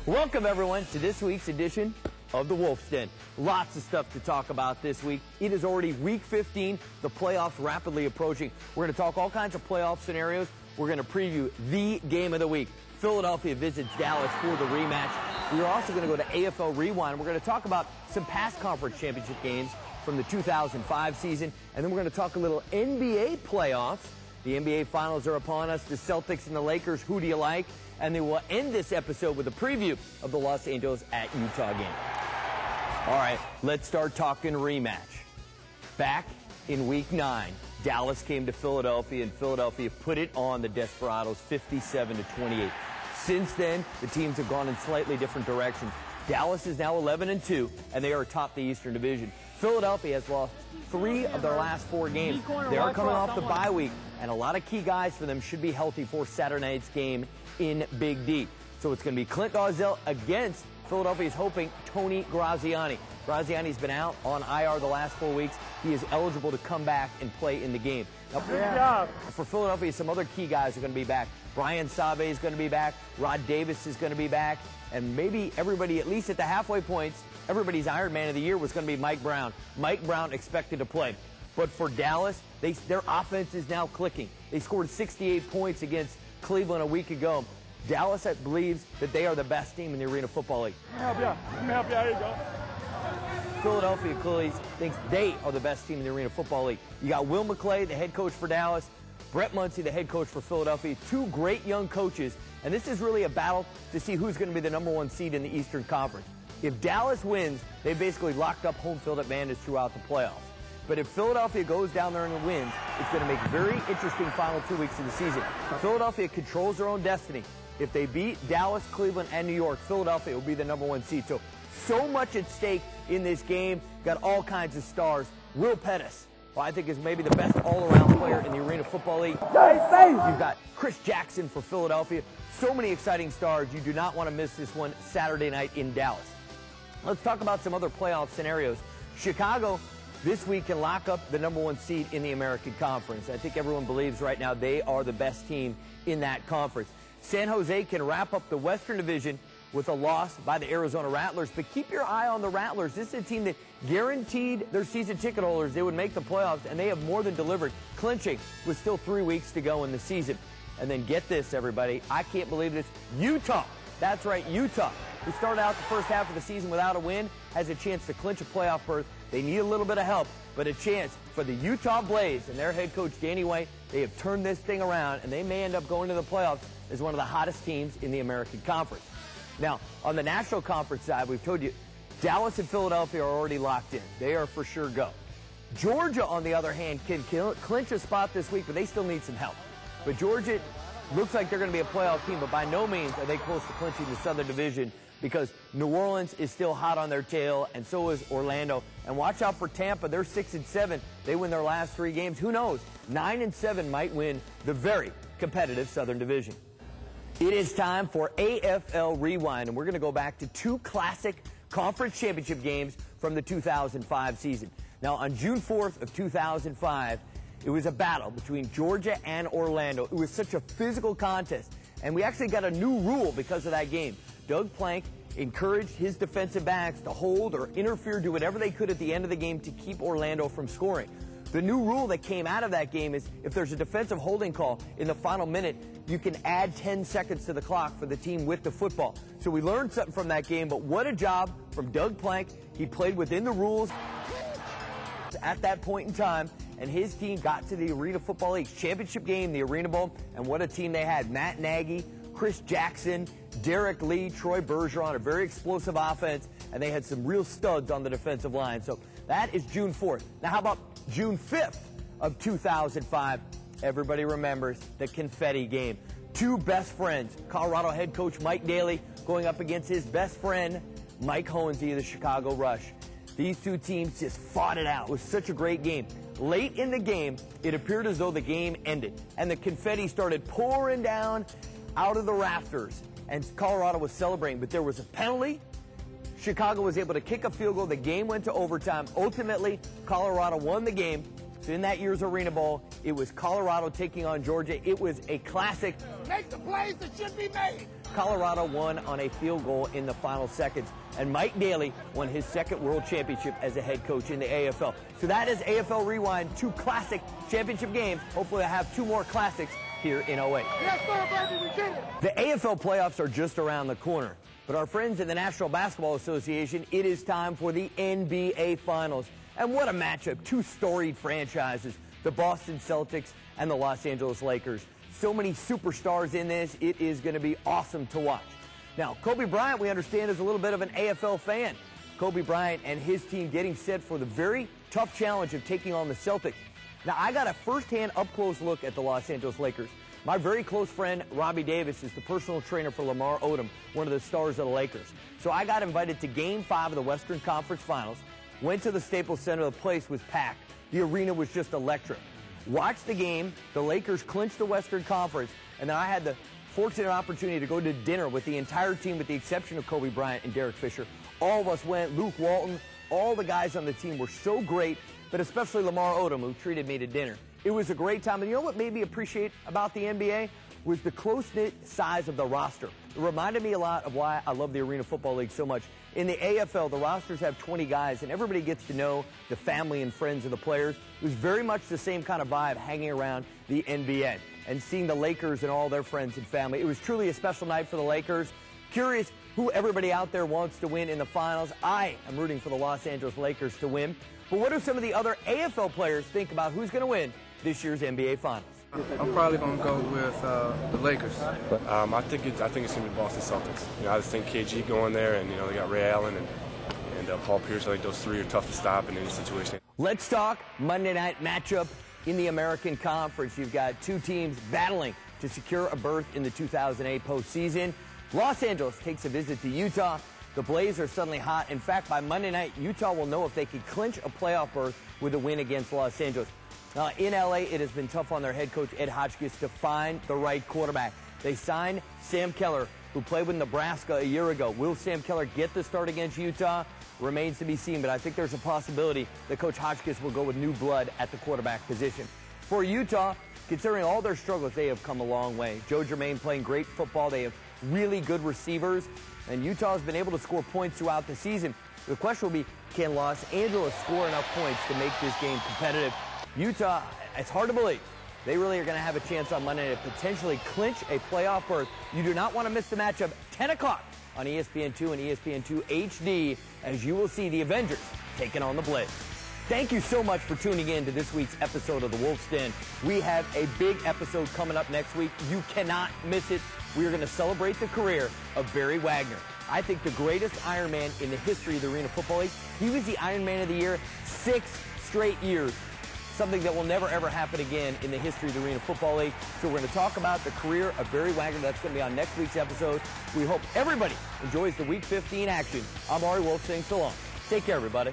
Welcome, everyone, to this week's edition of the Wolf's Den. Lots of stuff to talk about this week. It is already week 15, the playoffs rapidly approaching. We're going to talk all kinds of playoff scenarios. We're going to preview the game of the week. Philadelphia visits Dallas for the rematch. We are also going to go to AFL Rewind. We're going to talk about some past conference championship games from the 2005 season, and then we're going to talk a little NBA playoffs. The NBA Finals are upon us. The Celtics and the Lakers, who do you like? And then we'll end this episode with a preview of the Los Angeles at Utah game. All right, let's start talking rematch. Back in Week 9, Dallas came to Philadelphia, and Philadelphia put it on the Desperados 57-28. Since then, the teams have gone in slightly different directions. Dallas is now 11-2, and they are atop the Eastern Division. Philadelphia has lost 3 of their last 4 games. They are coming off the bye week, and a lot of key guys for them should be healthy for Saturday night's game in Big D. So it's going to be Clint Gauzel against Philadelphia's hoping Tony Graziani. Graziani's been out on IR the last 4 weeks. He is eligible to come back and play in the game. Now, for Philadelphia, some other key guys are going to be back. Brian Save is going to be back. Rod Davis is going to be back. And maybe everybody, at least at the halfway points, everybody's Iron Man of the Year was going to be Mike Brown. Mike Brown expected to play. But for Dallas, their offense is now clicking. They scored 68 points against Cleveland a week ago. Dallas believes that they are the best team in the Arena Football League. Let me help you. There you go. Philadelphia clearly thinks they are the best team in the Arena Football League. You got Will McClay, the head coach for Dallas, Brett Muncy, the head coach for Philadelphia, 2 great young coaches, and this is really a battle to see who's going to be the #1 seed in the Eastern Conference. If Dallas wins, they basically locked up home field advantage throughout the playoffs. But if Philadelphia goes down there and wins, it's going to make very interesting final 2 weeks of the season. Philadelphia controls their own destiny. If they beat Dallas, Cleveland, and New York, Philadelphia will be the #1 seed. So much at stake in this game. Got all kinds of stars. Will Pettis, well, I think is maybe the best all-around player in the Arena Football League. You've got Chris Jackson for Philadelphia. So many exciting stars. You do not want to miss this one Saturday night in Dallas. Let's talk about some other playoff scenarios. Chicago this week can lock up the #1 seed in the American Conference. I think everyone believes right now they are the best team in that conference. San Jose can wrap up the Western Division with a loss by the Arizona Rattlers, but keep your eye on the Rattlers. This is a team that guaranteed their season ticket holders they would make the playoffs, and they have more than delivered, clinching with still 3 weeks to go in the season. And then get this, everybody, I can't believe this, Utah. That's right, Utah, who started out the first half of the season without a win, has a chance to clinch a playoff berth. They need a little bit of help, but a chance for the Utah Blaze and their head coach, Danny White. They have turned this thing around, and they may end up going to the playoffs as one of the hottest teams in the American Conference. Now, on the National Conference side, we've told you, Dallas and Philadelphia are already locked in. They are for sure go. Georgia, on the other hand, can clinch a spot this week, but they still need some help. But Georgia looks like they're going to be a playoff team, but by no means are they close to clinching the Southern Division, because New Orleans is still hot on their tail, and so is Orlando. And watch out for Tampa. They're 6-7. They win their last 3 games. Who knows? 9-7 might win the very competitive Southern Division. It is time for AFL Rewind, and we're going to go back to 2 classic conference championship games from the 2005 season. Now, on June 4th of 2005, it was a battle between Georgia and Orlando. It was such a physical contest, and we actually got a new rule because of that game. Doug Plank encouraged his defensive backs to hold or interfere, do whatever they could at the end of the game to keep Orlando from scoring. The new rule that came out of that game is if there's a defensive holding call in the final minute, you can add 10 seconds to the clock for the team with the football. So we learned something from that game, but what a job from Doug Plank. He played within the rules at that point in time, and his team got to the Arena Football League's championship game, the Arena Bowl, and what a team they had. Matt Nagy, Chris Jackson, Derek Lee, Troy Bergeron, a very explosive offense, and they had some real studs on the defensive line. So that is June 4th. Now, how about June 5th of 2005? Everybody remembers the confetti game. 2 best friends, Colorado head coach Mike Daly going up against his best friend, Mike Hohensee of the Chicago Rush. These 2 teams just fought it out. It was such a great game. Late in the game, it appeared as though the game ended, and the confetti started pouring down out of the rafters, and Colorado was celebrating, but there was a penalty. Chicago was able to kick a field goal. The game went to overtime. Ultimately, Colorado won the game. So in that year's Arena Bowl, it was Colorado taking on Georgia. It was a classic. Make the plays that should be made. Colorado won on a field goal in the final seconds, and Mike Daly won his second world championship as a head coach in the AFL. So that is AFL Rewind, 2 classic championship games. Hopefully I have 2 more classics here in 08. Yes, sir, baby, we did it. The AFL playoffs are just around the corner, but our friends in the National Basketball Association, it is time for the NBA Finals. And what a matchup, 2 storied franchises, the Boston Celtics and the Los Angeles Lakers. So many superstars in this, it is going to be awesome to watch. Now, Kobe Bryant, we understand, is a little bit of an AFL fan. Kobe Bryant and his team getting set for the very tough challenge of taking on the Celtics. Now, I got a first-hand, up-close look at the Los Angeles Lakers. My very close friend, Robbie Davis, is the personal trainer for Lamar Odom, one of the stars of the Lakers. So I got invited to Game 5 of the Western Conference Finals, went to the Staples Center, the place was packed. The arena was just electric. Watched the game, the Lakers clinched the Western Conference, and then I had the fortunate opportunity to go to dinner with the entire team with the exception of Kobe Bryant and Derek Fisher. All of us went, Luke Walton, all the guys on the team were so great, but especially Lamar Odom, who treated me to dinner. It was a great time, and you know what made me appreciate about the NBA? Was the close-knit size of the roster. It reminded me a lot of why I love the Arena Football League so much. In the AFL, the rosters have 20 guys, and everybody gets to know the family and friends of the players. It was very much the same kind of vibe hanging around the NBA and seeing the Lakers and all their friends and family. It was truly a special night for the Lakers. Curious who everybody out there wants to win in the finals. I am rooting for the Los Angeles Lakers to win. But what do some of the other AFL players think about who's going to win this year's NBA Finals? I'm probably going to go with the Lakers. I think it's going to be Boston Celtics. I just think KG going there, and they got Ray Allen and Paul Pierce. I think those 3 are tough to stop in any situation. Let's talk Monday night matchup in the American Conference. You've got 2 teams battling to secure a berth in the 2008 postseason. Los Angeles takes a visit to Utah. The Blaze are suddenly hot. In fact, by Monday night, Utah will know if they can clinch a playoff berth with a win against Los Angeles. In L.A., it has been tough on their head coach, Ed Hotchkiss, to find the right quarterback. They signed Sam Keller, who played with Nebraska a year ago. Will Sam Keller get the start against Utah? Remains to be seen, but I think there's a possibility that Coach Hotchkiss will go with new blood at the quarterback position. For Utah, considering all their struggles, they have come a long way. Joe Germain playing great football. They have really good receivers, and Utah has been able to score points throughout the season. The question will be, can Los Angeles score enough points to make this game competitive? Utah, it's hard to believe. They really are going to have a chance on Monday to potentially clinch a playoff berth. You do not want to miss the matchup, 10 o'clock on ESPN2 and ESPN2 HD, as you will see the Avengers taking on the Blaze. Thank you so much for tuning in to this week's episode of the Wolf's Den. We have a big episode coming up next week. You cannot miss it. We are going to celebrate the career of Barry Wagner. I think the greatest Ironman in the history of the Arena Football League. He was the Ironman of the Year 6 straight years. Something that will never, ever happen again in the history of the Arena Football League. So we're going to talk about the career of Barry Wagner. That's going to be on next week's episode. We hope everybody enjoys the Week 15 action. I'm Ari Wolfe saying so long. Take care, everybody.